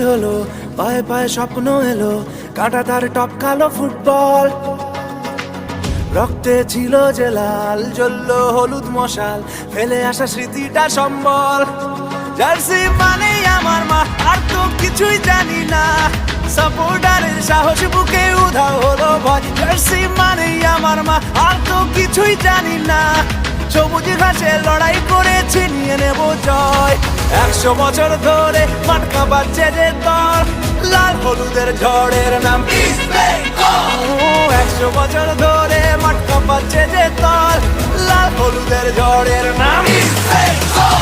হলো, পায়ে পায়ে স্বপ্ন এলো, কাঁটা তার টপকালো ফুটবল। রক্তে ছিল যে লাল, জ্বললো হলুদ মশাল, ফেলে আসা স্মৃতিটা সম্বল। জার্সি মানেই আমার মা, আর তো কিছুই জানি না। সাপোর্টারের সাহস বুকে উধাও হলো ভয়। জার্সি মানেই আমার মা, আর তো কিছুই জানি না। সবুজ ঘাসে লড়াই করে ছিনিয়ে নেব জয়। 100 বছর ধরে মাঠ কাঁপাচ্ছে যে দল, লাল হলুদের ঝড়ের নাম ইস্ট বেঙ্গল। 100 বছর ধরে মাঠ কাঁপাচ্ছে যে দল, লাল হলুদের ঝড়ের নাম ইস্ট বেঙ্গল।